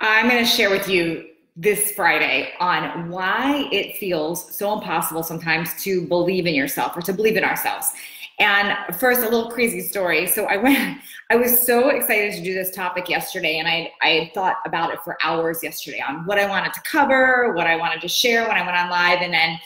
I'm going to share with you this Friday on why it feels so impossible sometimes to believe in yourself or to believe in ourselves. And first, a little crazy story. So I was so excited to do this topic yesterday, and I had thought about it for hours yesterday on what I wanted to cover, what I wanted to share when I went on live. And then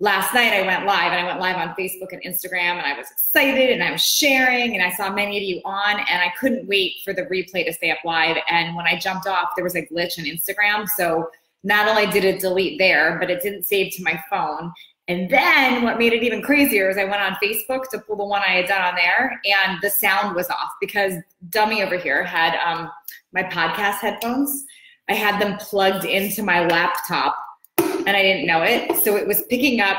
last night I went live, and I went live on Facebook and Instagram, and I was excited and I was sharing, and I saw many of you on, and I couldn't wait for the replay to stay up live. And when I jumped off, there was a glitch in Instagram. So not only did it delete there, but it didn't save to my phone. And then what made it even crazier is I went on Facebook to pull the one I had done on there, and the sound was off because dummy over here had my podcast headphones. I had them plugged into my laptop and I didn't know it. So it was picking up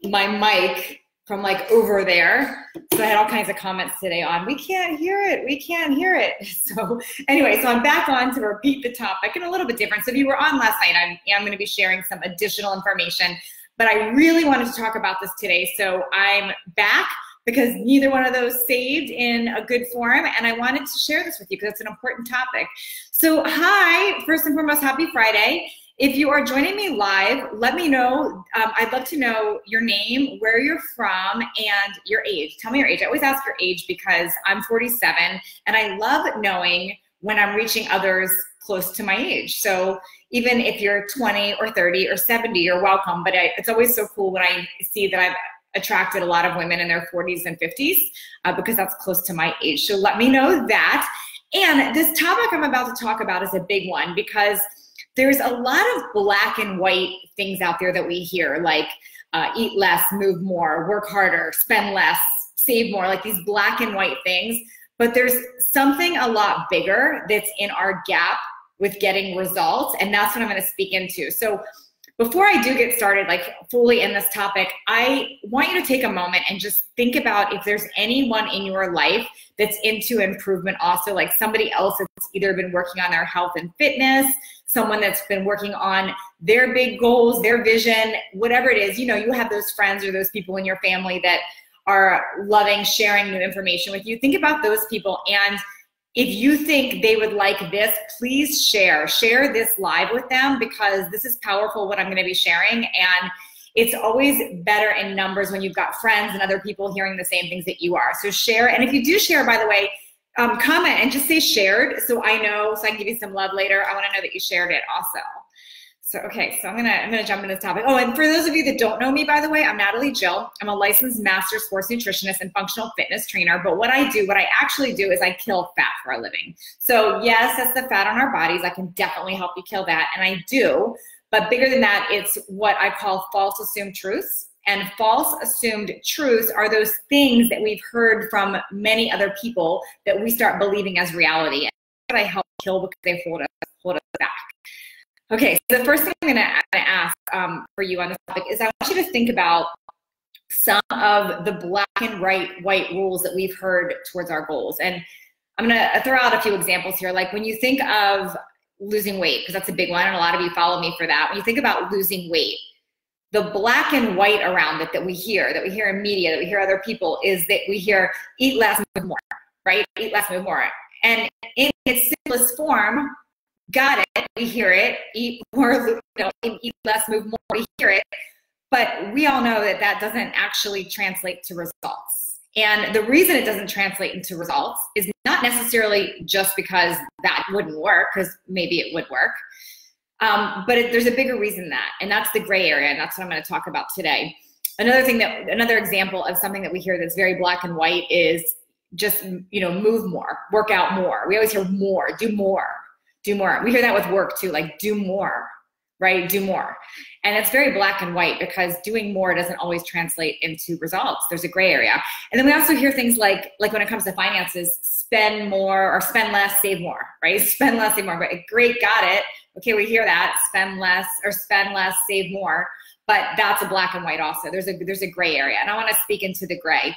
my mic from like over there. So I had all kinds of comments today on, we can't hear it, we can't hear it. So anyway, so I'm back on to repeat the topic and a little bit different. So if you were on last night, I am gonna be sharing some additional information, but I really wanted to talk about this today. So I'm back because neither one of those saved in a good form, and I wanted to share this with you because it's an important topic. So hi, first and foremost, happy Friday. If you are joining me live, let me know. I'd love to know your name, where you're from, and your age. Tell me your age. I always ask your age because I'm 47, and I love knowing when I'm reaching others close to my age. So even if you're 20 or 30 or 70, you're welcome. But it's always so cool when I see that I've attracted a lot of women in their 40s and 50s because that's close to my age. So let me know that. And this topic I'm about to talk about is a big one because there's a lot of black and white things out there that we hear, like eat less, move more, work harder, spend less, save more, like these black and white things. But there's something a lot bigger that's in our gap with getting results, and that's what I'm going to speak into. So before I do get started, like fully in this topic, I want you to take a moment and just think about if there's anyone in your life that's into improvement also, like somebody else that's either been working on their health and fitness, someone that's been working on their big goals, their vision, whatever it is. You know, you have those friends or those people in your family that are loving sharing new information with you. Think about those people, and if you think they would like this, please share this live with them because this is powerful what I'm going to be sharing, and it's always better in numbers when you've got friends and other people hearing the same things that you are. So share, and if you do share, by the way, comment and just say shared so I know, so I can give you some love later. I want to know that you shared it also. So, okay, so I'm gonna jump into this topic. Oh, and for those of you that don't know me, by the way, I'm Natalie Jill. I'm a licensed master sports nutritionist and functional fitness trainer. But what I actually do is I kill fat for a living. So yes, that's the fat on our bodies. I can definitely help you kill that, and I do. But bigger than that, it's what I call false assumed truths. And false assumed truths are those things that we've heard from many other people that we start believing as reality. And that's what I help kill because they hold us back. Okay, so the first thing I'm gonna ask for you on this topic is I want you to think about some of the black and white rules that we've heard towards our goals. And I'm gonna throw out a few examples here. Like when you think of losing weight, because that's a big one, and a lot of you follow me for that. When you think about losing weight, the black and white around it that we hear in media, that we hear other people, is that we hear eat less, move more, right? Eat less, move more. And in its simplest form, got it, we hear it, eat more, eat less, move more, we hear it. But we all know that that doesn't actually translate to results. And the reason it doesn't translate into results is not necessarily just because that wouldn't work, because maybe it would work. But there's a bigger reason that, and that's the gray area, and that's what I'm going to talk about today. Another example of something that we hear that's very black and white is just, move more, work out more. We always hear more, do more, do more. We hear that with work too, like do more, right? Do more. And it's very black and white because doing more doesn't always translate into results. There's a gray area. And then we also hear things like when it comes to finances, spend more or spend less, save more, right? Spend less, save more. But great, got it. Okay, we hear that, spend less, save more. But that's a black and white also. There's a gray area. And I want to speak into the gray.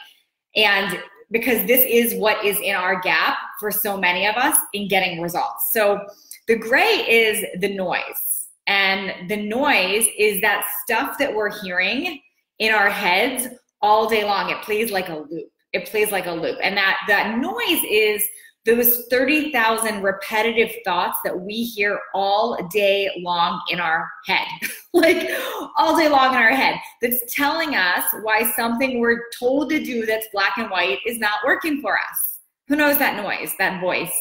And because this is what is in our gap for so many of us in getting results. So the gray is the noise. And the noise is that stuff that we're hearing in our heads all day long. It plays like a loop. It plays like a loop. And that noise is those 30,000 repetitive thoughts that we hear all day long in our head, like all day long in our head, that's telling us why something we're told to do that's black and white is not working for us. Who knows that noise, that voice?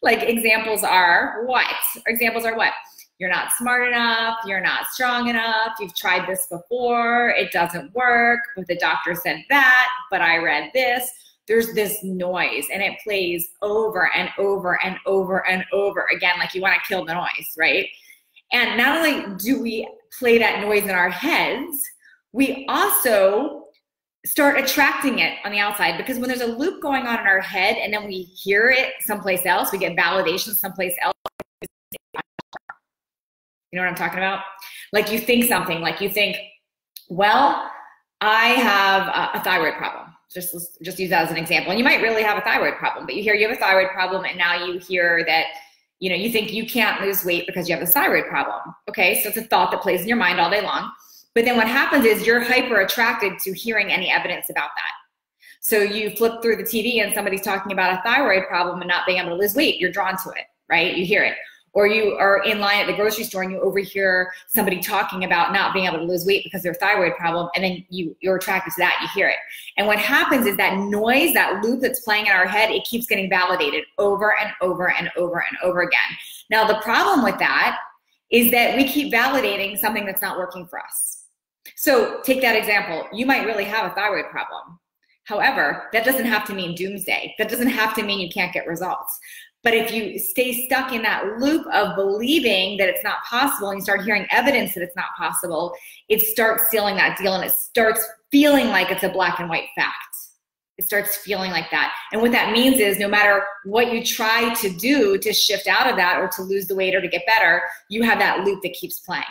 Like examples are what? Examples are what? You're not smart enough, you're not strong enough, you've tried this before, it doesn't work, but the doctor said that, but I read this. There's this noise and it plays over and over and over and over again, like you want to kill the noise, right? And not only do we play that noise in our heads, we also start attracting it on the outside, because when there's a loop going on in our head and then we hear it someplace else, we get validation someplace else. You know what I'm talking about? Like you think something, like you think, well, I have a thyroid problem. Just use that as an example. And you might really have a thyroid problem, but you hear you have a thyroid problem, and now you hear that, you know, you think you can't lose weight because you have a thyroid problem. Okay, so it's a thought that plays in your mind all day long. But then what happens is you're hyper attracted to hearing any evidence about that. So you flip through the TV and somebody's talking about a thyroid problem and not being able to lose weight. You're drawn to it, right? You hear it. Or you are in line at the grocery store and you overhear somebody talking about not being able to lose weight because of their thyroid problem, and then you're attracted to that, you hear it. And what happens is that noise, that loop that's playing in our head, it keeps getting validated over and over and over and over again. Now the problem with that is that we keep validating something that's not working for us. So take that example, you might really have a thyroid problem. However, that doesn't have to mean doomsday. That doesn't have to mean you can't get results. But if you stay stuck in that loop of believing that it's not possible and you start hearing evidence that it's not possible, it starts sealing that deal and it starts feeling like it's a black and white fact. It starts feeling like that. And what that means is no matter what you try to do to shift out of that or to lose the weight or to get better, you have that loop that keeps playing.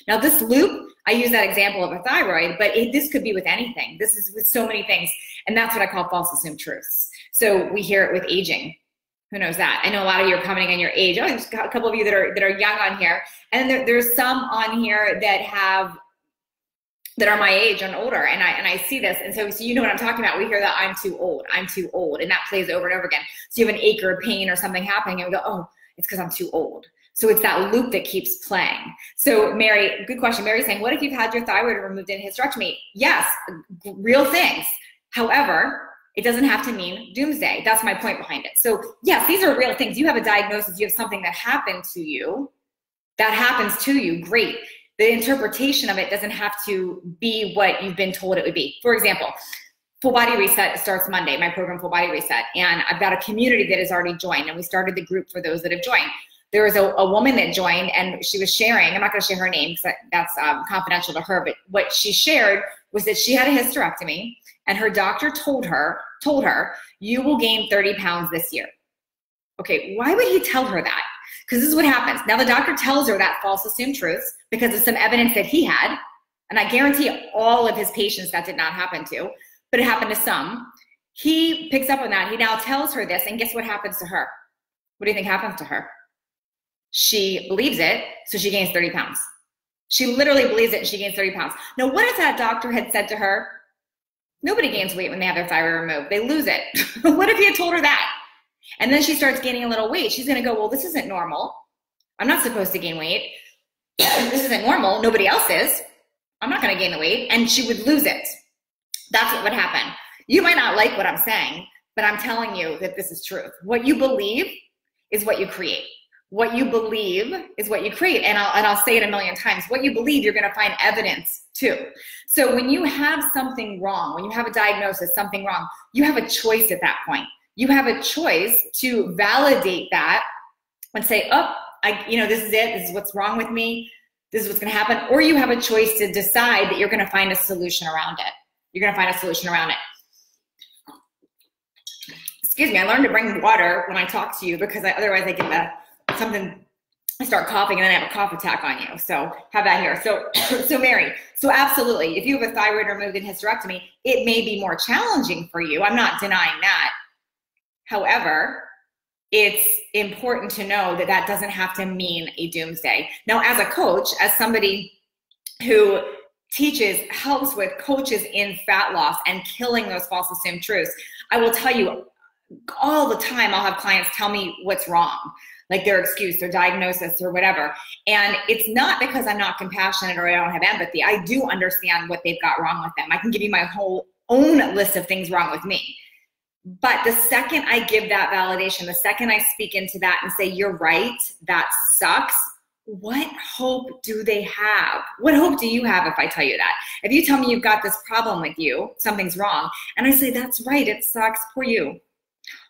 Now this loop, I use that example of a thyroid, but this could be with anything. This is with so many things. And that's what I call false assumed truths. So we hear it with aging. Who knows that? I know a lot of you are commenting on your age. Oh, there's a couple of you that are young on here. And there's some on here that are my age and older, and I see this, and so you know what I'm talking about. We hear that I'm too old, and that plays over and over again. So you have an ache or a pain or something happening, and we go, oh, it's because I'm too old. So it's that loop that keeps playing. So Mary, good question. Mary's saying, what if you've had your thyroid removed in hysterectomy? Yes, real things. However, it doesn't have to mean doomsday. That's my point behind it. So yes, these are real things. You have a diagnosis, you have something that happened to you, that happens to you, great. The interpretation of it doesn't have to be what you've been told it would be. For example, Full Body Reset starts Monday, my program Full Body Reset, and I've got a community that has already joined, and we started the group for those that have joined. There was a woman that joined, and she was sharing, I'm not gonna share her name because that's confidential to her, but what she shared was that she had a hysterectomy, and her doctor told her, you will gain 30 pounds this year. Okay, why would he tell her that? Because this is what happens. Now the doctor tells her that false assumed truths because of some evidence that he had, and I guarantee all of his patients that did not happen to, but it happened to some. He picks up on that. He now tells her this, and guess what happens to her? What do you think happens to her? She believes it, so she gains 30 pounds. She literally believes it, and she gains 30 pounds. Now, what if that doctor had said to her, nobody gains weight when they have their thyroid removed, they lose it. What if he had told her that? And then she starts gaining a little weight. She's gonna go, well, this isn't normal. I'm not supposed to gain weight. This isn't normal, nobody else is. I'm not gonna gain the weight, and she would lose it. That's what would happen. You might not like what I'm saying, but I'm telling you that this is truth. What you believe is what you create. What you believe is what you create. And I'll say it a million times. What you believe, you're gonna find evidence too. So when you have something wrong, when you have a diagnosis, something wrong, you have a choice at that point. You have a choice to validate that and say, oh, this is it, this is what's wrong with me, this is what's gonna happen. Or you have a choice to decide that you're gonna find a solution around it. You're gonna find a solution around it. Excuse me, I learned to bring water when I talk to you because otherwise I get I start coughing and then I have a cough attack on you. So have that here. So Mary, so absolutely, if you have a thyroid removed in hysterectomy, it may be more challenging for you. I'm not denying that. However, it's important to know that that doesn't have to mean a doomsday. Now, as a coach, as somebody who helps with coaches in fat loss and killing those false assumed truths, I will tell you, all the time I'll have clients tell me what's wrong, like their excuse, their diagnosis or whatever. And it's not because I'm not compassionate or I don't have empathy. I do understand what they've got wrong with them. I can give you my whole own list of things wrong with me. But the second I give that validation, the second I speak into that and say, you're right, that sucks, what hope do they have? What hope do you have if I tell you that? If you tell me you've got this problem with you, something's wrong, and I say, that's right, it sucks, poor you.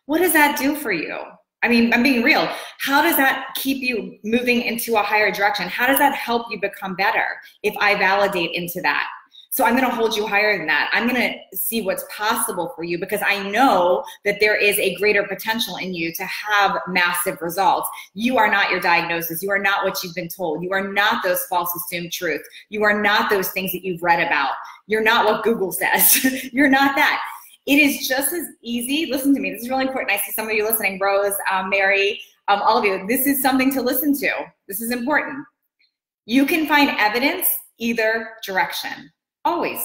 What does that do for you? I mean, I'm being real. How does that keep you moving into a higher direction? How does that help you become better if I validate into that? So I'm going to hold you higher than that. I'm going to see what's possible for you because I know that there is a greater potential in you to have massive results. You are not your diagnosis. You are not what you've been told. You are not those false assumed truths. You are not those things that you've read about. You're not what Google says. You're not that. It is just as easy. Listen to me. This is really important. I see some of you listening, Rose, Mary, all of you. This is something to listen to. This is important. You can find evidence either direction. Always.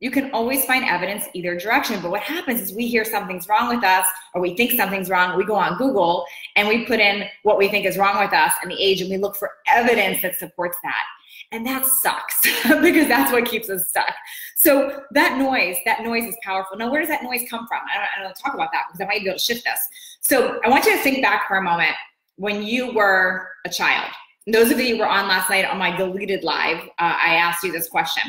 You can always find evidence either direction. But what happens is we hear something's wrong with us or we think something's wrong. We go on Google and we put in what we think is wrong with us and the age and we look for evidence that supports that. And that sucks because that's what keeps us stuck. So that noise is powerful. Now, where does that noise come from? I don't want to talk about that because I might be able to shift this. So I want you to think back for a moment when you were a child. And those of you who were on last night on my deleted live, I asked you this question.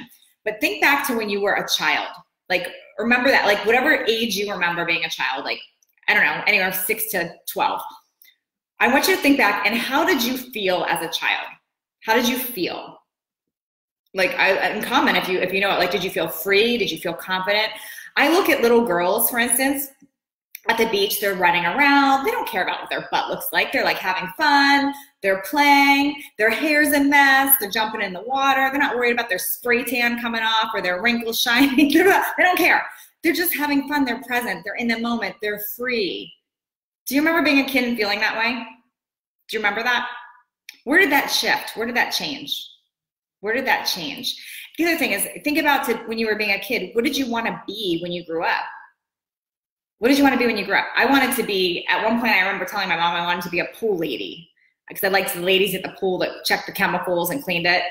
But think back to when you were a child. Like, remember that, like whatever age you remember being a child, like, I don't know, anywhere 6 to 12. I want you to think back and how did you feel as a child? How did you feel? Like, in comment, if you know it, like, did you feel free? Did you feel confident? I look at little girls, for instance, at the beach, they're running around. They don't care about what their butt looks like. They're like having fun. They're playing. Their hair's a mess. They're jumping in the water. They're not worried about their spray tan coming off or their wrinkles shining. They don't care. They're just having fun. They're present. They're in the moment. They're free. Do you remember being a kid and feeling that way? Do you remember that? Where did that shift? Where did that change? Where did that change? The other thing is, think about when you were being a kid, what did you want to be when you grew up? What did you want to be when you grew up? I wanted to be, at one point I remember telling my mom I wanted to be a pool lady because I liked the ladies at the pool that checked the chemicals and cleaned it.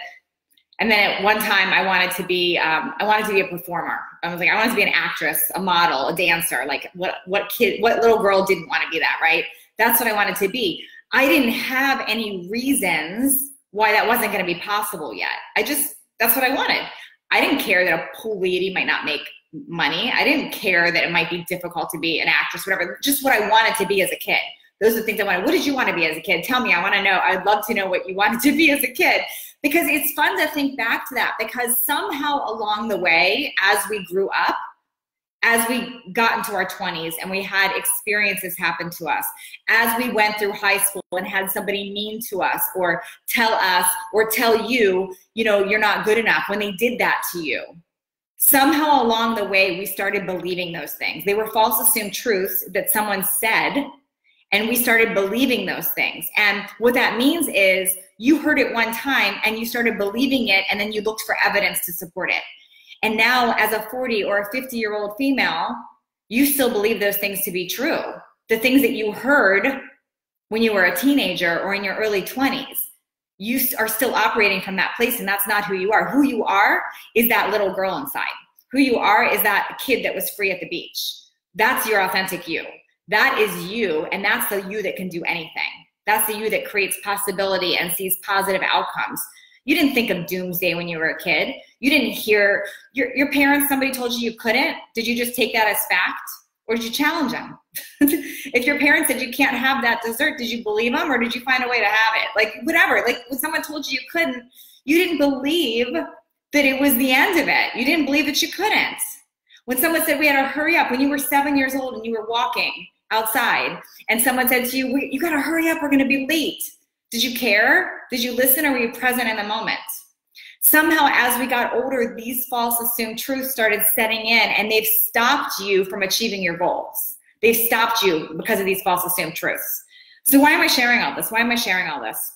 And then at one time I wanted to be a performer. I was like, I wanted to be an actress, a model, a dancer. Like what little girl didn't want to be that, right? That's what I wanted to be. I didn't have any reasons why that wasn't going to be possible yet. That's what I wanted. I didn't care that a pool lady might not make money. I didn't care that it might be difficult to be an actress, whatever, just what I wanted to be as a kid. Those are the things I wanted. What did you want to be as a kid? Tell me, I want to know. I'd love to know what you wanted to be as a kid because it's fun to think back to that because somehow along the way, as we grew up, as we got into our 20s and we had experiences happen to us, as we went through high school and had somebody mean to us or tell us or tell you, you're not good enough when they did that to you. Somehow along the way, we started believing those things. They were false assumed truths that someone said, and we started believing those things. And what that means is you heard it one time and you started believing it, and then you looked for evidence to support it. And now as a 40 or a 50-year-old female, you still believe those things to be true. The things that you heard when you were a teenager or in your early 20s. You are still operating from that place, and that's not who you are. Who you are is that little girl inside. Who you are is that kid that was free at the beach. That's your authentic you. That is you, and that's the you that can do anything. That's the you that creates possibility and sees positive outcomes. You didn't think of doomsday when you were a kid. You didn't hear your parents, somebody told you you couldn't. Did you just take that as fact? Or did you challenge them? If your parents said you can't have that dessert, did you believe them or did you find a way to have it? Like whatever, like when someone told you you couldn't, you didn't believe that it was the end of it. You didn't believe that you couldn't. When someone said we had to hurry up, when you were 7 years old and you were walking outside and someone said to you, you gotta hurry up, we're gonna be late. Did you care? Did you listen or were you present in the moment? Somehow, as we got older, these false assumed truths started setting in and they've stopped you from achieving your goals. They've stopped you because of these false assumed truths. So why am I sharing all this? Why am I sharing all this?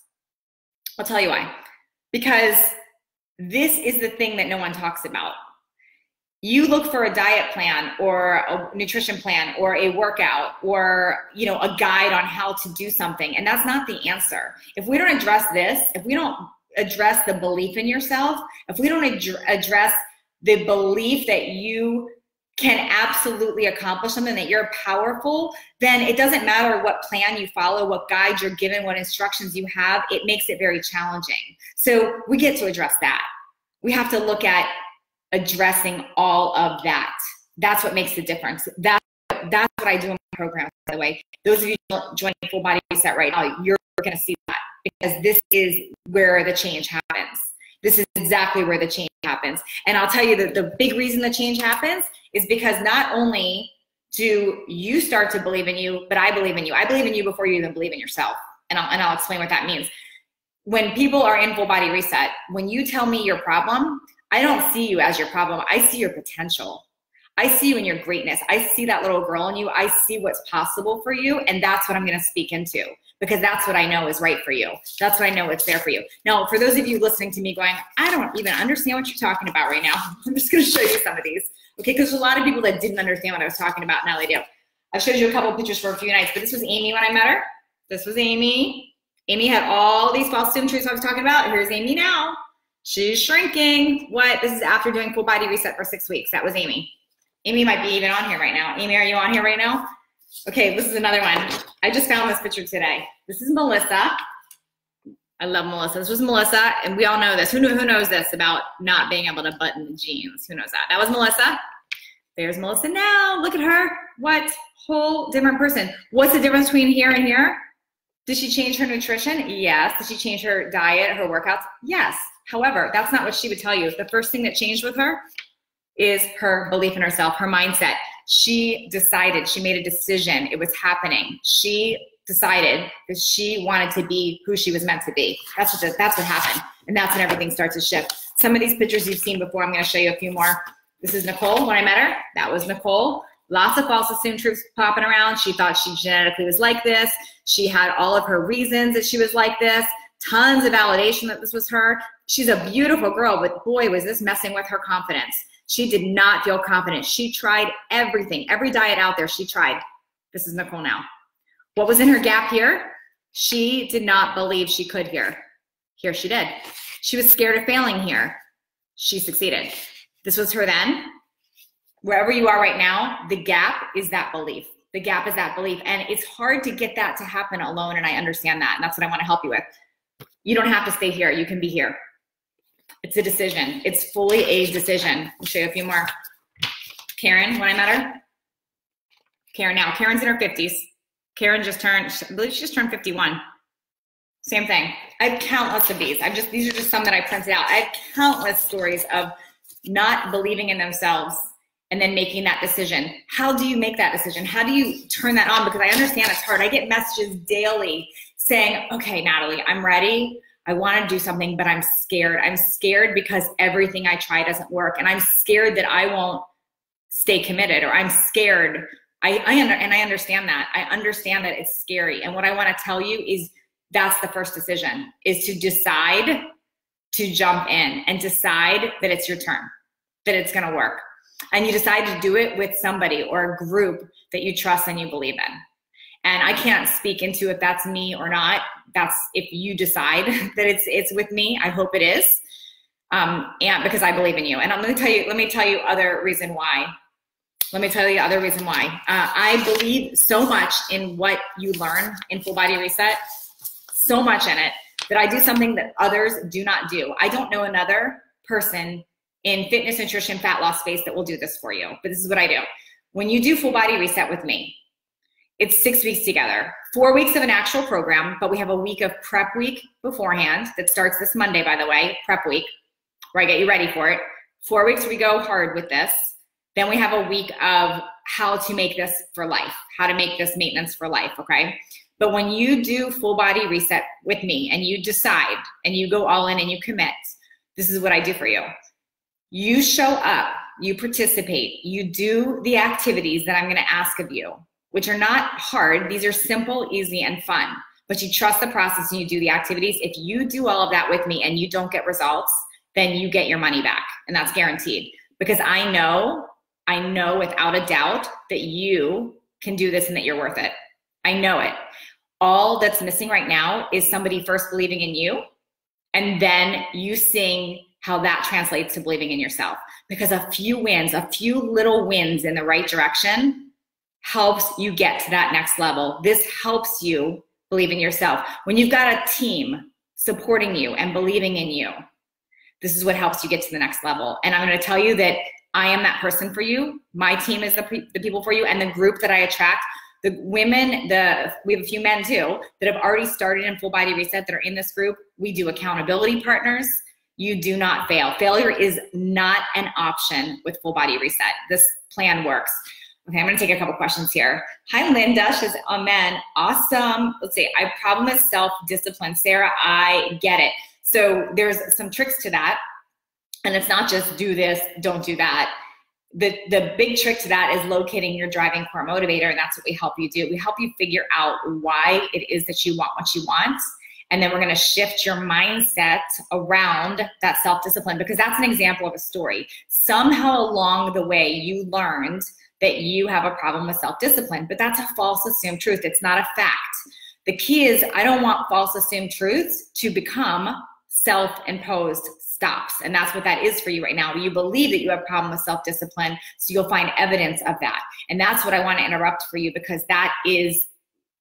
I'll tell you why. Because this is the thing that no one talks about. you look for a diet plan or a nutrition plan or a workout or, you know, a guide on how to do something. And that's not the answer. If we don't address this, if we don't address the belief in yourself, if we don't address the belief that you can absolutely accomplish something, that you're powerful, then it doesn't matter what plan you follow, what guide you're given, what instructions you have, it makes it very challenging. So we get to address that. We have to look at addressing all of that. That's what makes the difference. That's what I do in my program, by the way. Those of you joining Full Body Reset right now, you're going to see that, because this is where the change happens. This is exactly where the change happens. And I'll tell you that the big reason the change happens is because not only do you start to believe in you, but I believe in you. I believe in you before you even believe in yourself. And I'll explain what that means. When people are in Full Body Reset, when you tell me your problem, I don't see you as your problem. I see your potential. I see you in your greatness. I see that little girl in you. I see what's possible for you. And that's what I'm going to speak into, because that's what I know is right for you. That's what I know is there for you. Now, for those of you listening to me going, I don't even understand what you're talking about right now, I'm just going to show you some of these. Okay, because there's a lot of people that didn't understand what I was talking about. Natalie Jill. I've showed you a couple of pictures for a few nights, but this was Amy when I met her. This was Amy. Amy had all these false symmetries I was talking about. Here's Amy now. She's shrinking. What? This is after doing Full Body Reset for 6 weeks. That was Amy. Amy might be even on here right now. Amy, are you on here right now? Okay, this is another one. I just found this picture today. This is Melissa. I love Melissa. This was Melissa, and we all know this. Who knows this about not being able to button the jeans? Who knows that? That was Melissa. There's Melissa now. Look at her. What? Whole different person. What's the difference between here and here? Did she change her nutrition? Yes. Did she change her diet, her workouts? Yes. However, that's not what she would tell you. The first thing that changed with her is her belief in herself, her mindset. She decided, she made a decision. It was happening. She decided that she wanted to be who she was meant to be. That's what happened. And that's when everything starts to shift. Some of these pictures you've seen before, I'm going to show you a few more. This is Nicole when I met her. That was Nicole. Lots of false assumed truths popping around. She thought she genetically was like this. She had all of her reasons that she was like this. Tons of validation that this was her. She's a beautiful girl, but boy, was this messing with her confidence. She did not feel confident. She tried everything, every diet out there she tried. This is Nicole now. What was in her gap here? She did not believe she could here. Here she did. She was scared of failing here. She succeeded. This was her then. Wherever you are right now, the gap is that belief. The gap is that belief. And it's hard to get that to happen alone, and I understand that. And that's what I want to help you with. You don't have to stay here. You can be here. It's a decision. It's fully a decision. I'll show you a few more. Karen, when I met her. Karen now. Karen's in her 50s. Karen just turned, I believe she just turned 51. Same thing. I have countless of these. These are just some that I printed out. I have countless stories of not believing in themselves and then making that decision. How do you make that decision? How do you turn that on? Because I understand it's hard. I get messages daily saying, okay, Natalie, I'm ready. I want to do something, but I'm scared. I'm scared because everything I try doesn't work. And I'm scared that I won't stay committed, or I'm scared. I understand that. I understand that it's scary. And what I want to tell you is that's the first decision, is to decide to jump in and decide that it's your turn, that it's going to work. And you decide to do it with somebody or a group that you trust and you believe in. And I can't speak into if that's me or not. That's if you decide that it's with me. I hope it is, and because I believe in you. And let me tell you other reason why. Let me tell you the other reason why. I believe so much in what you learn in Full Body Reset, so much in it, that I do something that others do not do. I don't know another person in fitness, nutrition, fat loss space that will do this for you. But this is what I do. When you do Full Body Reset with me, it's 6 weeks together, 4 weeks of an actual program, but we have a week of prep week beforehand that starts this Monday, by the way, prep week, where I get you ready for it. 4 weeks we go hard with this. Then we have a week of how to make this for life, how to make this maintenance for life, okay? But when you do Full Body Reset with me and you decide and you go all in and you commit, this is what I do for you. You show up, you participate, you do the activities that I'm gonna ask of you, which are not hard. These are simple, easy, and fun. But you trust the process and you do the activities. If you do all of that with me and you don't get results, then you get your money back, and that's guaranteed. because I know without a doubt that you can do this and that you're worth it. I know it. All that's missing right now is somebody first believing in you, and then you seeing how that translates to believing in yourself. Because a few wins, a few little wins in the right direction helps you get to that next level. This helps you believe in yourself. When you've got a team supporting you and believing in you, this is what helps you get to the next level. And I'm going to tell you that I am that person for you. My team is the people for you, and the group that I attract, the women, we have a few men too that have already started in Full Body Reset that are in this group. We do accountability partners. You do not fail. Failure is not an option with Full Body Reset. This plan works. Okay, I'm gonna take a couple questions here. Hi, Linda, she says, amen, awesome. Let's see, I problem with self-discipline. Sarah, I get it. So there's some tricks to that. And it's not just do this, don't do that. The big trick to that is locating your driving core motivator, and that's what we help you do. We help you figure out why it is that you want what you want, and then we're gonna shift your mindset around that self-discipline, because that's an example of a story. Somehow along the way, you learned that you have a problem with self-discipline, but that's a false assumed truth. It's not a fact. The key is I don't want false assumed truths to become self-imposed stops. And that's what that is for you right now. You believe that you have a problem with self-discipline, so you'll find evidence of that. And that's what I want to interrupt for you, because that is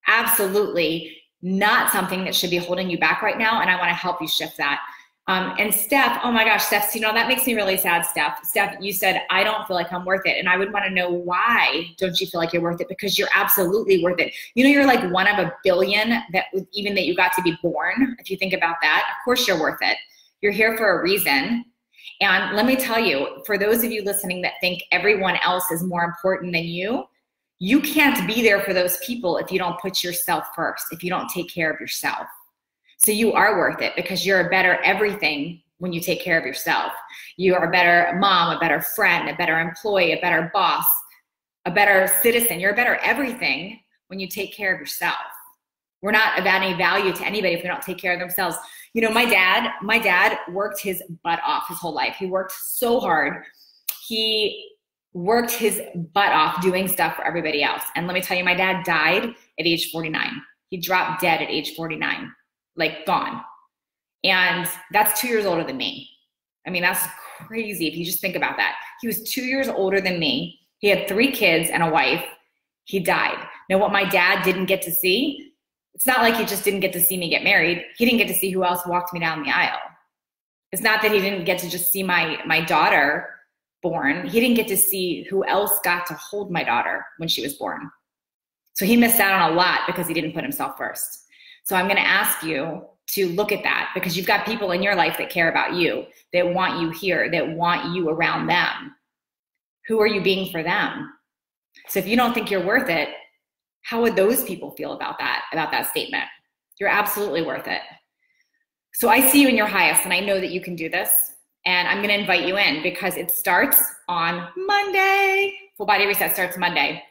absolutely not something that should be holding you back right now. And I want to help you shift that. And Steph, oh my gosh, Steph, you know, that makes me really sad, Steph. Steph, you said, I don't feel like I'm worth it. And I would want to know, why don't you feel like you're worth it? Because you're absolutely worth it. You know, you're like one of a billion that even that you got to be born. If you think about that, of course you're worth it. You're here for a reason. And let me tell you, for those of you listening that think everyone else is more important than you, you can't be there for those people if you don't put yourself first, if you don't take care of yourself. So you are worth it, because you're a better everything when you take care of yourself. You are a better mom, a better friend, a better employee, a better boss, a better citizen. You're a better everything when you take care of yourself. We're not of any value to anybody if we don't take care of themselves. You know, my dad worked his butt off his whole life. He worked so hard. He worked his butt off doing stuff for everybody else. And let me tell you, my dad died at age 49. He dropped dead at age 49. Like gone. And that's 2 years older than me. I mean, that's crazy if you just think about that. He was 2 years older than me. He had 3 kids and a wife. He died. Now, what my dad didn't get to see, it's not like he just didn't get to see me get married. He didn't get to see who else walked me down the aisle. It's not that he didn't get to just see my daughter born. He didn't get to see who else got to hold my daughter when she was born. So he missed out on a lot because he didn't put himself first. So I'm going to ask you to look at that, because you've got people in your life that care about you, that want you here, that want you around them. Who are you being for them? So if you don't think you're worth it, how would those people feel about that statement? You're absolutely worth it. So I see you in your highest, and I know that you can do this. And I'm going to invite you in, because it starts on Monday. Full Body Reset starts Monday.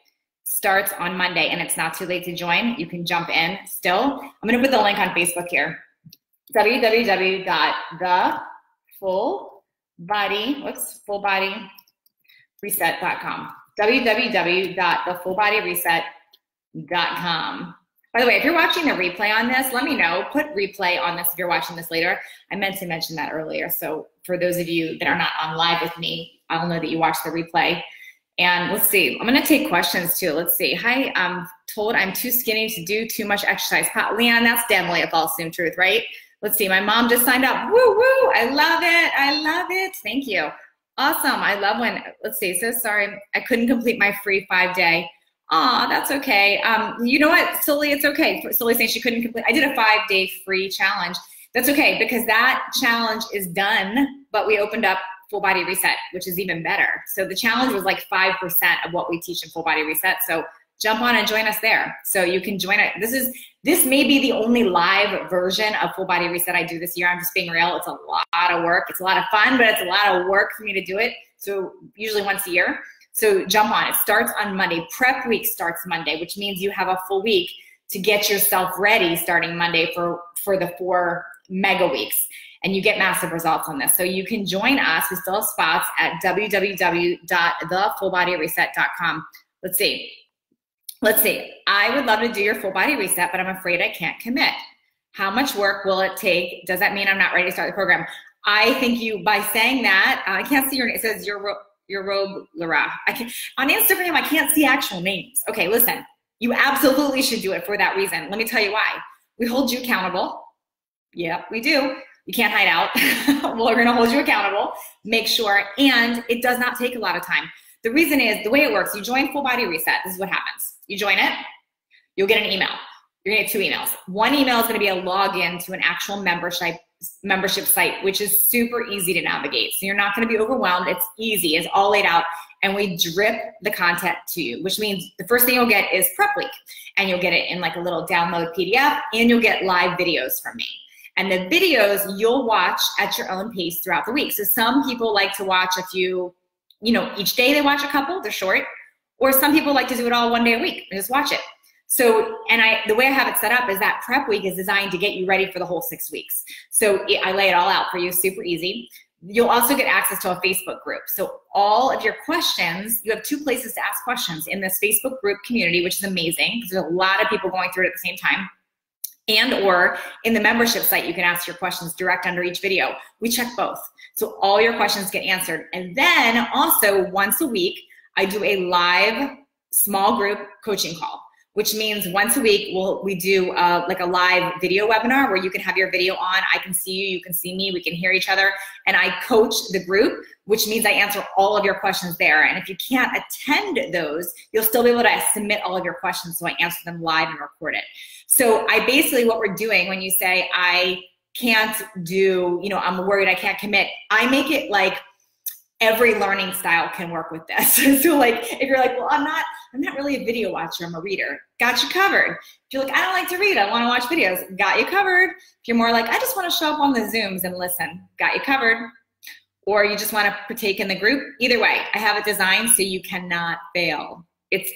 Starts on Monday, and it's not too late to join. You can jump in still. I'm going to put the link on Facebook here. www.fullbodyreset.com. www.thefullbodyreset.com. By the way, if you're watching the replay on this, let me know. Put replay on this if you're watching this later. I meant to mention that earlier. So for those of you that are not on live with me, I'll know that you watched the replay. And let's see, I'm gonna take questions too. Let's see. Hi, I'm told I'm too skinny to do too much exercise. Leon, that's definitely a false assumed truth, right? Let's see, my mom just signed up. Woo, woo, I love it, I love it. Thank you. Awesome, I love when, let's see, so sorry, I couldn't complete my free 5-day. Aw, that's okay. You know what, Sully, it's okay. Sully saying she couldn't complete, I did a 5-day free challenge. That's okay, because that challenge is done, but we opened up Full Body Reset, which is even better. So the challenge was like 5% of what we teach in Full Body Reset. So jump on and join us there. So you can join it. This may be the only live version of Full Body Reset I do this year. I'm just being real. It's a lot of work. It's a lot of fun, but it's a lot of work for me to do it. So usually once a year. So jump on. It starts on Monday. Prep week starts Monday, which means you have a full week to get yourself ready starting Monday for the 4 mega weeks. And you get massive results on this. So you can join us. We still have spots at www.thefullbodyreset.com. Let's see. I would love to do your full body reset, but I'm afraid I can't commit. How much work will it take? Does that mean I'm not ready to start the program? I think you, by saying that, I can't see your name. It says your robe, Lara. On Instagram, I can't see actual names. Okay, listen, you absolutely should do it for that reason. Let me tell you why. We hold you accountable. Yep, we do. You can't hide out. We're gonna hold you accountable. Make sure, and it does not take a lot of time. The reason is, the way it works, you join Full Body Reset. This is what happens. You join it, you'll get an email. You're gonna get 2 emails. One email is gonna be a login to an actual membership site, which is super easy to navigate. So you're not gonna be overwhelmed. It's easy, it's all laid out. And we drip the content to you, which means the first thing you'll get is Prep Week. And you'll get it in like a little download PDF, and you'll get live videos from me. And the videos you'll watch at your own pace throughout the week. So some people like to watch a few, each day they watch a couple, they're short. Or some people like to do it all one day a week and just watch it. So, and the way I have it set up is that Prep Week is designed to get you ready for the whole 6 weeks. So I lay it all out for you, super easy. You'll also get access to a Facebook group. So all of your questions, you have 2 places to ask questions in this Facebook group community, which is amazing because there's a lot of people going through it at the same time. And or in the membership site, you can ask your questions direct under each video. We check both. So all your questions get answered. And then also once a week, I do a live small group coaching call, which means once a week we do like a live video webinar where you can have your video on. I can see you, you can see me, we can hear each other. And I coach the group, which means I answer all of your questions there. And if you can't attend those, you'll still be able to submit all of your questions so I answer them live and record it. So I basically, what we're doing when you say I can't do, I'm worried I can't commit, I make it like every learning style can work with this. So like, if you're like, well, I'm not really a video watcher, I'm a reader, got you covered. If you're like, I don't like to read, I wanna watch videos, got you covered. If you're more like, I just wanna show up on the Zooms and listen, got you covered. Or you just wanna partake in the group, either way, I have it designed so you cannot fail. It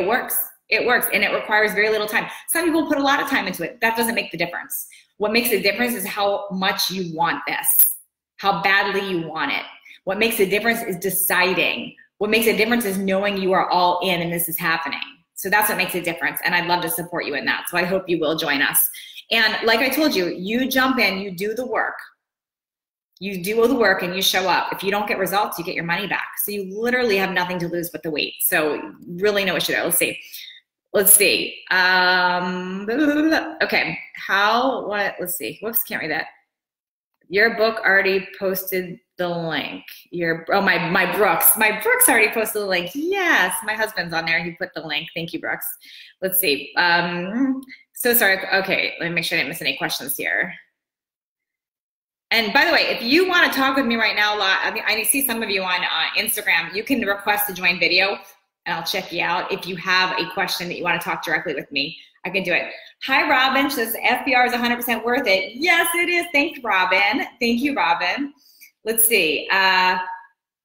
works. It works, and it requires very little time. Some people put a lot of time into it. That doesn't make the difference. What makes the difference is how much you want this, how badly you want it. What makes a difference is deciding. What makes a difference is knowing you are all in and this is happening. So that's what makes a difference, and I'd love to support you in that. So I hope you will join us. And like I told you, you jump in, you do the work. You do all the work and you show up. If you don't get results, you get your money back. So you literally have nothing to lose but the wait. So really no issue there. Let's see. Okay. Let's see. Whoops, can't read that. Your book already posted the link. My Brooks already posted the link. Yes, my husband's on there. He put the link. Thank you, Brooks. Let's see. So sorry. Okay, let me make sure I didn't miss any questions here. And by the way, if you want to talk with me right now, I see some of you on Instagram. You can request to join video, and I'll check you out. If you have a question that you want to talk directly with me, I can do it. Hi, Robin. She says, FBR is 100% worth it. Yes, it is. Thanks, Robin. Thank you, Robin. Let's see.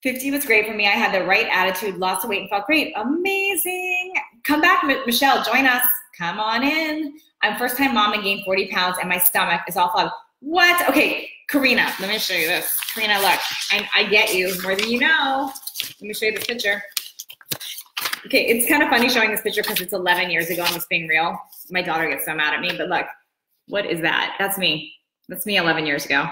50 was great for me. I had the right attitude, lost of weight, and felt great. Amazing. Come back, Michelle. Join us. Come on in. I'm first-time mom and gained 40 pounds, and my stomach is all full. What? Okay, Karina, let me show you this. Karina, look. I get you more than you know. Let me show you this picture. Okay, it's kind of funny showing this picture because it's 11 years ago. I'm just being real. My daughter gets so mad at me, but look, what is that? That's me. That's me 11 years ago.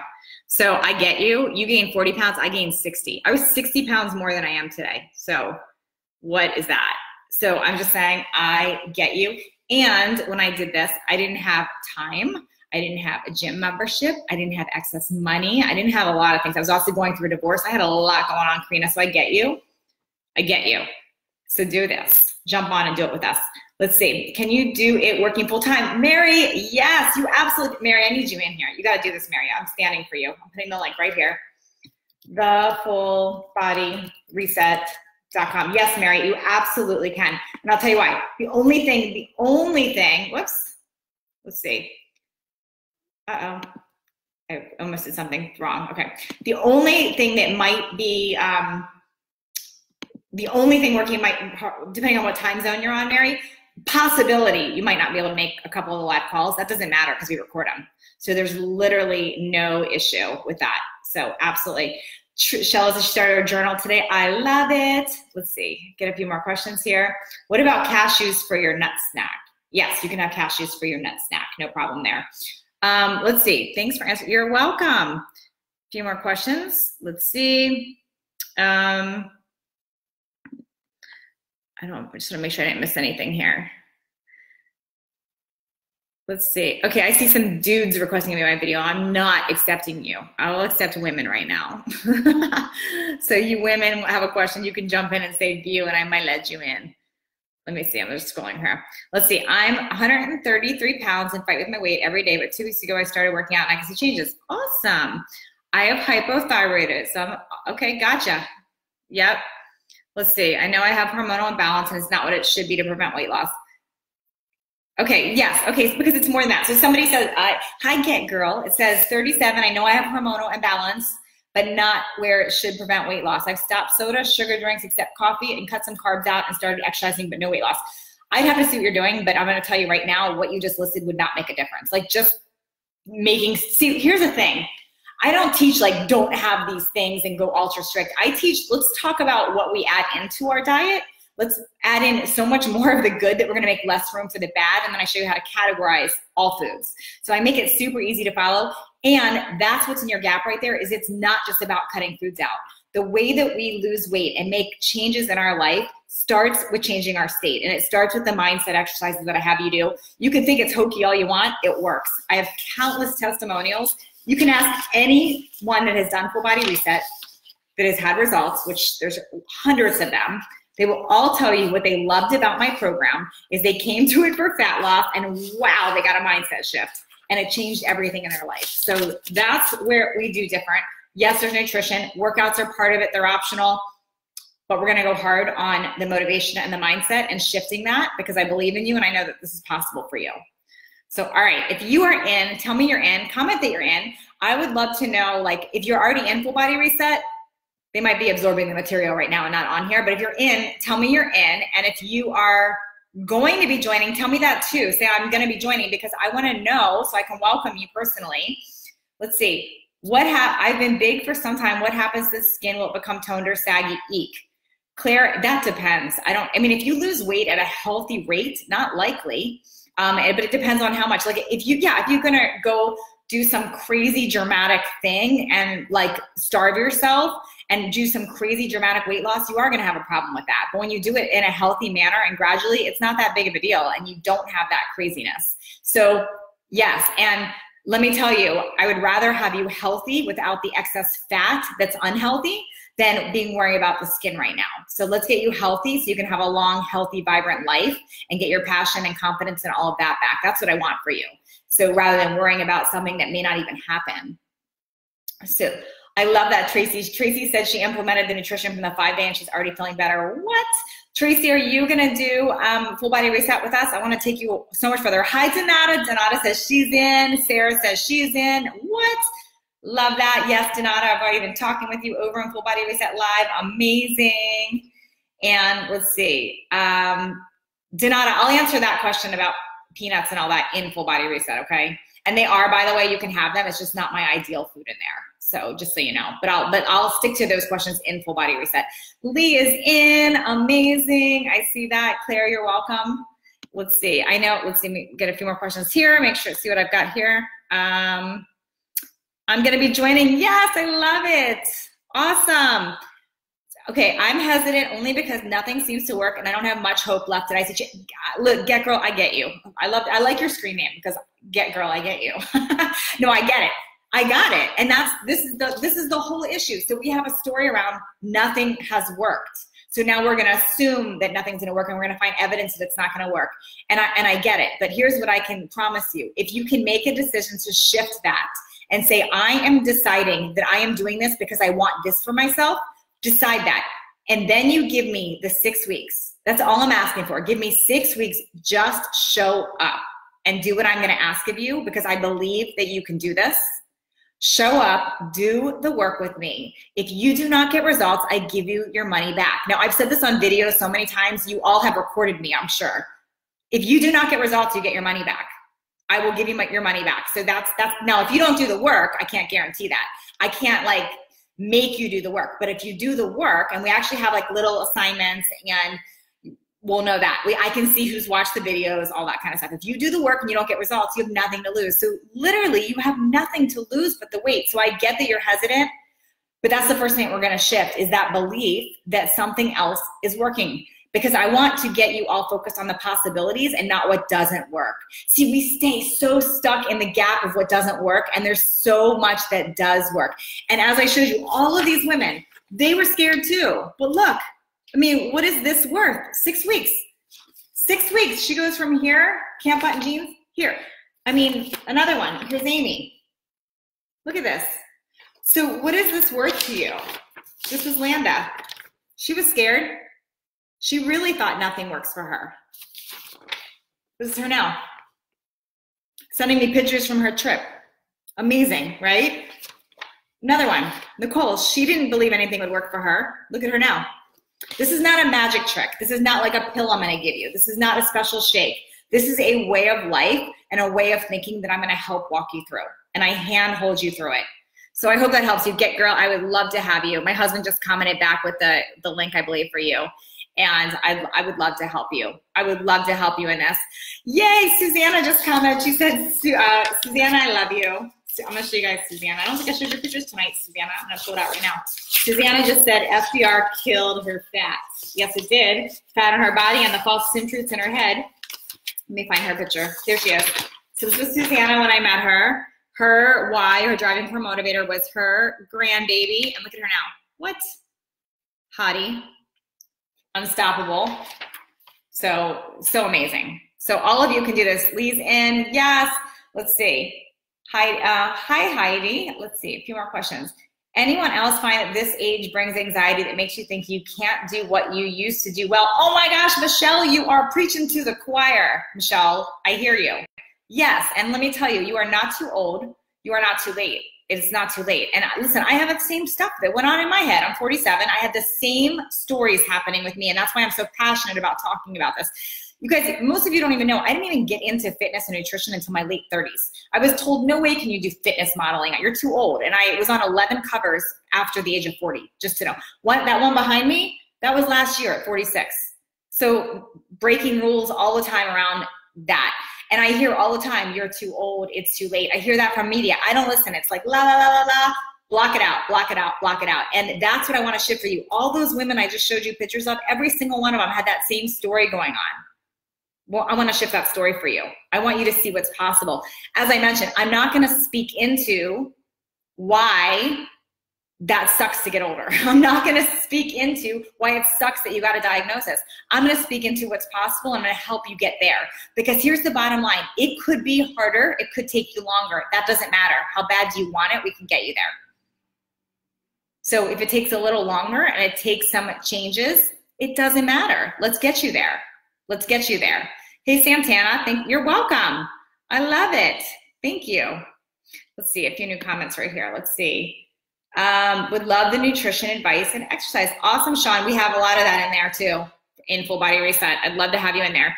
So I get you. You gained 40 pounds. I gained 60. I was 60 pounds more than I am today. So what is that? So I'm just saying I get you. And when I did this, I didn't have time. I didn't have a gym membership. I didn't have excess money. I didn't have a lot of things. I was also going through a divorce. I had a lot going on, Karina. So I get you. I get you. So do this. Jump on and do it with us. Let's see. Can you do it working full time? Mary, yes, you absolutely. Mary, I need you in here. You got to do this, Mary. I'm standing for you. I'm putting the link right here. Thefullbodyreset.com. Yes, Mary, you absolutely can. And I'll tell you why. The only thing, whoops. Let's see. Uh-oh. I almost did something wrong. Okay. The only thing that might be, the only thing working might, depending on what time zone you're on, Mary, possibility you might not be able to make a couple of the live calls. That doesn't matter because we record them. So there's literally no issue with that. So absolutely. Shell has started a journal today. I love it. Let's see, get a few more questions here. What about cashews for your nut snack? Yes, you can have cashews for your nut snack. No problem there. Let's see. Thanks for answering. You're welcome. A few more questions. Let's see. I just want to make sure I didn't miss anything here. Let's see. Okay, I see some dudes requesting to be in my video. I'm not accepting you. I will accept women right now. So you women have a question, you can jump in and say view, and I might let you in. Let me see. I'm just scrolling here. Let's see. I'm 133 pounds and fight with my weight every day, but 2 weeks ago I started working out and I can see changes. Awesome. I have hypothyroidism. Okay, gotcha. Yep. Let's see. I know I have hormonal imbalance and it's not what it should be to prevent weight loss. Okay, yes, okay, because it's more than that. So somebody says, hi, Get Girl. It says 37, I know I have hormonal imbalance, but not where it should prevent weight loss. I've stopped soda, sugar drinks, except coffee, and cut some carbs out and started exercising, but no weight loss. I'd have to see what you're doing, but I'm gonna tell you right now, what you just listed would not make a difference. Like just making, see, here's the thing. I don't teach like, don't have these things and go ultra strict. I teach, let's talk about what we add into our diet. Let's add in so much more of the good that we're gonna make less room for the bad, and then I show you how to categorize all foods. So I make it super easy to follow, and that's what's in your gap right there, is it's not just about cutting foods out. The way that we lose weight and make changes in our life starts with changing our state, and it starts with the mindset exercises that I have you do. You can think it's hokey all you want, it works. I have countless testimonials. You can ask anyone that has done full body reset that has had results, which there's hundreds of them. They will all tell you what they loved about my program is they came to it for fat loss and wow, they got a mindset shift and it changed everything in their life. So that's where we do different. Yes, there's nutrition. Workouts are part of it. They're optional, but we're gonna go hard on the motivation and the mindset and shifting that because I believe in you and I know that this is possible for you. So, all right, if you are in, tell me you're in, comment that you're in. I would love to know, like, if you're already in full body reset, they might be absorbing the material right now and not on here, but if you're in, tell me you're in. And if you are going to be joining, tell me that too. Say, I'm gonna be joining because I wanna know so I can welcome you personally. Let's see, I've been big for some time. What happens to the skin? Will it become toned or saggy? Eek. Claire, that depends. I mean, if you lose weight at a healthy rate, not likely, but it depends on how much. Like if you're gonna go do some crazy dramatic thing and like starve yourself and do some crazy dramatic weight loss, you are gonna have a problem with that. But when you do it in a healthy manner and gradually, it's not that big of a deal and you don't have that craziness. So yes, and let me tell you, I would rather have you healthy without the excess fat that's unhealthy than being worried about the skin right now. So let's get you healthy so you can have a long, healthy, vibrant life and get your passion and confidence and all of that back. That's what I want for you. So rather than worrying about something that may not even happen. So I love that Tracy said she implemented the nutrition from the 5-day and she's already feeling better. What? Tracy, are you gonna do full body reset with us? I wanna take you so much further. Hi, Donata. Donata says she's in. Sarah says she's in. What? Love that. Yes, Donata, I've already been talking with you over on Full Body Reset Live. Amazing. And let's see. Donata, I'll answer that question about peanuts and all that in Full Body Reset, okay? And they are, by the way, you can have them. It's just not my ideal food in there. So just so you know, but I'll stick to those questions in Full Body Reset. Lee is in, amazing. I see that. Claire, you're welcome. Let's see. I know, let's see, get a few more questions here. Make sure, see what I've got here. I'm gonna be joining. Yes, I love it. Awesome. Okay, I'm hesitant only because nothing seems to work and I don't have much hope left. And I say, look, Get Girl, I get you. I like your screen name because Get Girl, I get you. No, I get it. I got it. And this is the whole issue. So we have a story around nothing has worked. So now we're gonna assume that nothing's gonna work and we're gonna find evidence that it's not gonna work. And I get it, but here's what I can promise you. If you can make a decision to shift that and say, I am deciding that I am doing this because I want this for myself, decide that. And then you give me the 6 weeks. That's all I'm asking for. Give me 6 weeks, just show up and do what I'm gonna ask of you because I believe that you can do this. Show up, do the work with me. If you do not get results, I give you your money back. Now, I've said this on video so many times, you all have recorded me, I'm sure. If you do not get results, you get your money back. I will give you your money back. So that's now, if you don't do the work, I can't guarantee that. I can't like make you do the work, but if you do the work, and we actually have like little assignments, and we'll know that. I can see who's watched the videos, all that kind of stuff. If you do the work and you don't get results, you have nothing to lose. So literally you have nothing to lose but the weight. So I get that you're hesitant, but that's the first thing we're gonna shift, is that belief that something else is working. Because I want to get you all focused on the possibilities and not what doesn't work. See, we stay so stuck in the gap of what doesn't work, and there's so much that does work. And as I showed you, all of these women, they were scared too. But look, I mean, what is this worth? 6 weeks. 6 weeks. She goes from here, camp button jeans, here. I mean, another one. Here's Amy. Look at this. So what is this worth to you? This was Landa. She was scared. She really thought nothing works for her. This is her now. Sending me pictures from her trip. Amazing, right? Another one, Nicole, she didn't believe anything would work for her. Look at her now. This is not a magic trick. This is not like a pill I'm gonna give you. This is not a special shake. This is a way of life and a way of thinking that I'm gonna help walk you through. And I hand hold you through it. So I hope that helps you. Get Girl, I would love to have you. My husband just commented back with the link, I believe, for you. And I would love to help you. I would love to help you in this. Yay, Susanna just commented. She said, Susanna, I love you. I'm gonna show you guys Susanna. I don't think I showed your pictures tonight, Susanna. I'm gonna pull it out right now. Susanna just said FDR killed her fat. Yes, it did. Fat on her body and the false sin truths in her head. Let me find her picture. There she is. So this was Susanna when I met her. Her why, her driving her motivator, was her grandbaby. And look at her now. What? Hottie. Unstoppable. So amazing. So all of you can do this. Lee's in. Yes. Let's see. Hi, Heidi. Let's see. A few more questions. Anyone else find that this age brings anxiety that makes you think you can't do what you used to do well? Oh my gosh, Michelle, you are preaching to the choir. Michelle, I hear you. Yes. And let me tell you, you are not too old. You are not too late. It's not too late. And listen, I have the same stuff that went on in my head. I'm 47. I had the same stories happening with me. And that's why I'm so passionate about talking about this. You guys, most of you don't even know, I didn't even get into fitness and nutrition until my late 30s. I was told, no way can you do fitness modeling. You're too old. And I was on 11 covers after the age of 40, just to know. That one behind me, that was last year at 46. So breaking rules all the time around that. And I hear all the time, you're too old, it's too late. I hear that from media. I don't listen. It's like, la, la, la, la, la. Block it out, block it out, block it out. And that's what I want to shift for you. All those women I just showed you pictures of, every single one of them had that same story going on. Well, I want to shift that story for you. I want you to see what's possible. As I mentioned, I'm not going to speak into why that sucks to get older. I'm not going to speak into why it sucks that you got a diagnosis. I'm going to speak into what's possible. I'm going to help you get there. Because here's the bottom line. It could be harder. It could take you longer. That doesn't matter. How bad do you want it? We can get you there. So if it takes a little longer and it takes some changes, it doesn't matter. Let's get you there. Let's get you there. Hey, Santana, you're welcome. I love it. Thank you. Let's see, a few new comments right here. Let's see. Would love the nutrition advice and exercise. Awesome, Sean. We have a lot of that in there too, in Full Body Reset. I'd love to have you in there.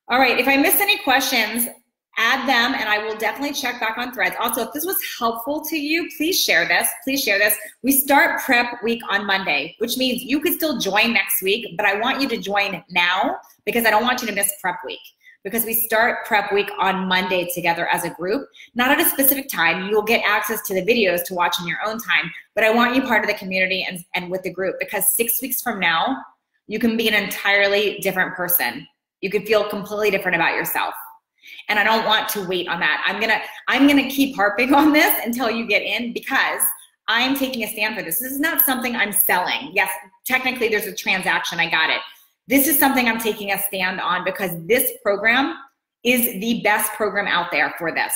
All right, if I missed any questions, add them and I will definitely check back on Threads. Also, if this was helpful to you, please share this. Please share this. We start prep week on Monday, which means you could still join next week, but I want you to join now because I don't want you to miss prep week. Because we start prep week on Monday together as a group, not at a specific time. You'll get access to the videos to watch in your own time, but I want you part of the community and with the group, because 6 weeks from now, you can be an entirely different person. You could feel completely different about yourself. And I don't want to wait on that. I'm gonna keep harping on this until you get in, because I'm taking a stand for this. This is not something I'm selling. Yes, technically there's a transaction, I got it. This is something I'm taking a stand on because this program is the best program out there for this.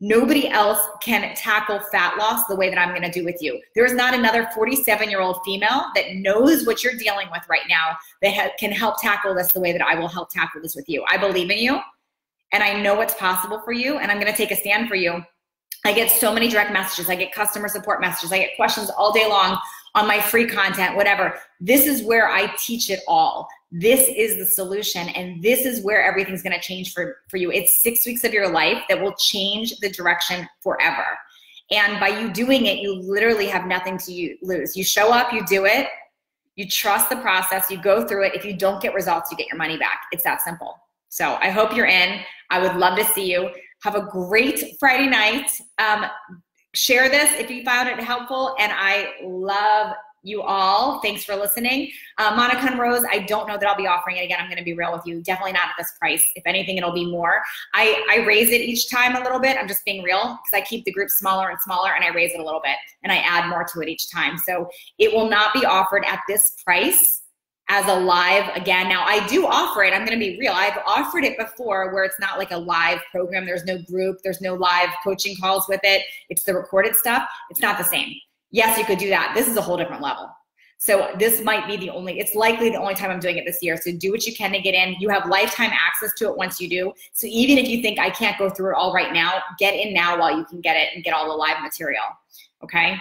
Nobody else can tackle fat loss the way that I'm gonna do with you. There is not another 47-year-old female that knows what you're dealing with right now that can help tackle this the way that I will help tackle this with you. I believe in you and I know what's possible for you, and I'm gonna take a stand for you. I get so many direct messages. I get customer support messages. I get questions all day long on my free content, whatever. This is where I teach it all. this is the solution, and this is where everything's going to change for you. It's 6 weeks of your life that will change the direction forever. And by you doing it, you literally have nothing to lose. You show up, you do it, you trust the process, you go through it. If you don't get results, you get your money back. It's that simple. So I hope you're in. I would love to see you. Have a great Friday night. Share this if you found it helpful, and I love you all. Thanks for listening. Monica and Rose, I don't know that I'll be offering it again. I'm going to be real with you. Definitely not at this price. If anything, it'll be more. I raise it each time a little bit. I'm just being real because I keep the group smaller and smaller, and I raise it a little bit, and I add more to it each time. So it will not be offered at this price as a live again. Now I do offer it. I'm going to be real. I've offered it before where it's not like a live program. There's no group. There's no live coaching calls with it. It's the recorded stuff. It's not the same. Yes, you could do that. This is a whole different level. So this might be it's likely the only time I'm doing it this year. So do what you can to get in. You have lifetime access to it once you do. So even if you think I can't go through it all right now, get in now while you can get it and get all the live material. Okay.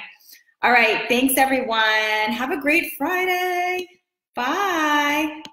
All right. Thanks everyone. Have a great Friday. Bye.